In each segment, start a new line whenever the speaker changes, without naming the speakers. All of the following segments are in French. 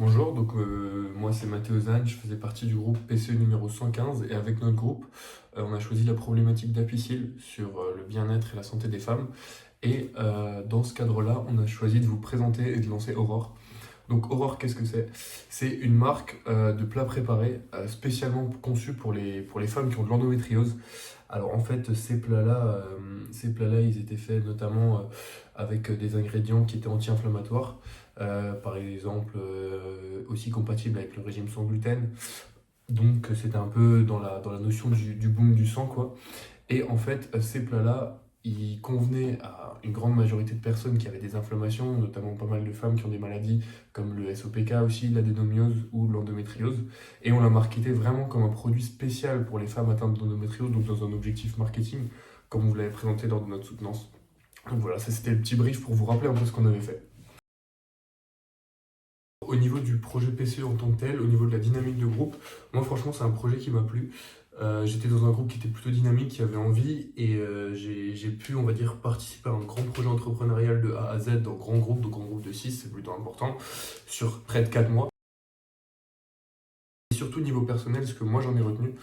Bonjour, moi c'est Mathéo Zan, je faisais partie du groupe PCE numéro 115 et avec notre groupe, on a choisi la problématique d'apicil sur le bien-être et la santé des femmes. Dans ce cadre-là, on a choisi de vous présenter et de lancer Aurore. Donc Aurore, qu'est-ce que c'est? C'est une marque de plats préparés spécialement conçue pour les femmes qui ont de l'endométriose. Alors en fait, ces plats-là, ils étaient faits notamment avec des ingrédients qui étaient anti-inflammatoires, par exemple aussi compatibles avec le régime sans gluten. Donc c'était un peu dans la notion du boom du sang, quoi. Et en fait, ces plats-là, ils convenaient à une grande majorité de personnes qui avaient des inflammations, notamment pas mal de femmes qui ont des maladies comme le SOPK aussi, l'adénomiose ou l'endométriose. Et on l'a marketé vraiment comme un produit spécial pour les femmes atteintes d'endométriose, donc dans un objectif marketing, comme on vous l'avait présenté lors de notre soutenance. Donc voilà, ça c'était le petit brief pour vous rappeler un peu ce qu'on avait fait. Au niveau du projet PCE en tant que tel, au niveau de la dynamique de groupe, moi franchement c'est un projet qui m'a plu. J'étais dans un groupe qui était plutôt dynamique, qui avait envie et j'ai pu, on va dire, participer à un grand projet entrepreneurial de A à Z dans grand groupe, donc en groupe de 6, c'est plutôt important, sur près de 4 mois. Et surtout niveau personnel, ce que moi j'en ai retenu,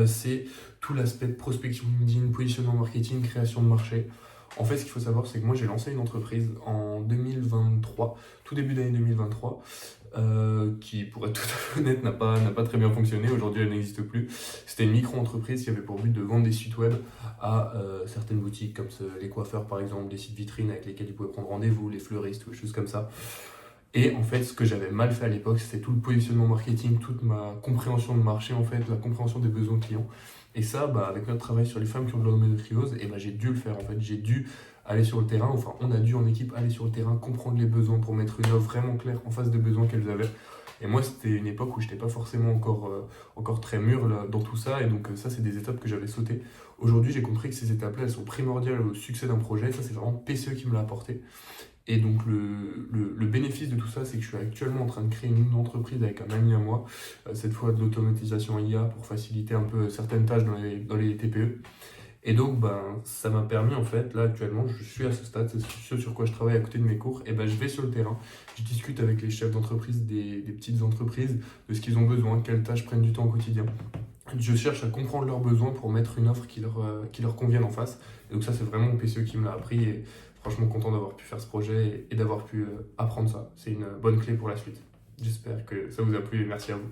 c'est tout l'aspect de prospection LinkedIn, positionnement marketing, création de marché. En fait, ce qu'il faut savoir, c'est que moi j'ai lancé une entreprise en 2023, tout début d'année 2023, qui, pour être tout à fait honnête, n'a pas très bien fonctionné. Aujourd'hui, elle n'existe plus. C'était une micro-entreprise qui avait pour but de vendre des sites web à certaines boutiques, comme les coiffeurs par exemple, des sites vitrines avec lesquels ils pouvaient prendre rendez-vous, les fleuristes ou des choses comme ça. Et en fait, ce que j'avais mal fait à l'époque, c'était tout le positionnement marketing, toute ma compréhension de marché, en fait, la compréhension des besoins clients. Et ça, avec notre travail sur les femmes qui ont de l'endométriose, j'ai dû le faire, en fait. J'ai dû aller sur le terrain, enfin, on a dû en équipe aller sur le terrain, comprendre les besoins pour mettre une offre vraiment claire en face des besoins qu'elles avaient. Et moi, c'était une époque où je n'étais pas forcément encore très mûr là, dans tout ça. Et donc, ça, c'est des étapes que j'avais sautées. Aujourd'hui, j'ai compris que ces étapes-là, elles sont primordiales au succès d'un projet. Ça, c'est vraiment PCE qui me l'a apporté. Et donc le bénéfice de tout ça, c'est que je suis actuellement en train de créer une entreprise avec un ami à moi, cette fois de l'automatisation IA pour faciliter un peu certaines tâches dans les TPE. Et donc ça m'a permis en fait, là actuellement, je suis à ce stade, c'est ce sur quoi je travaille à côté de mes cours, et je vais sur le terrain, je discute avec les chefs d'entreprise des petites entreprises, de ce qu'ils ont besoin, quelles tâches prennent du temps au quotidien. Je cherche à comprendre leurs besoins pour mettre une offre qui leur convienne en face. Et donc ça, c'est vraiment mon PCE qui me l'a appris. Et franchement, content d'avoir pu faire ce projet et d'avoir pu apprendre ça. C'est une bonne clé pour la suite. J'espère que ça vous a plu et merci à vous.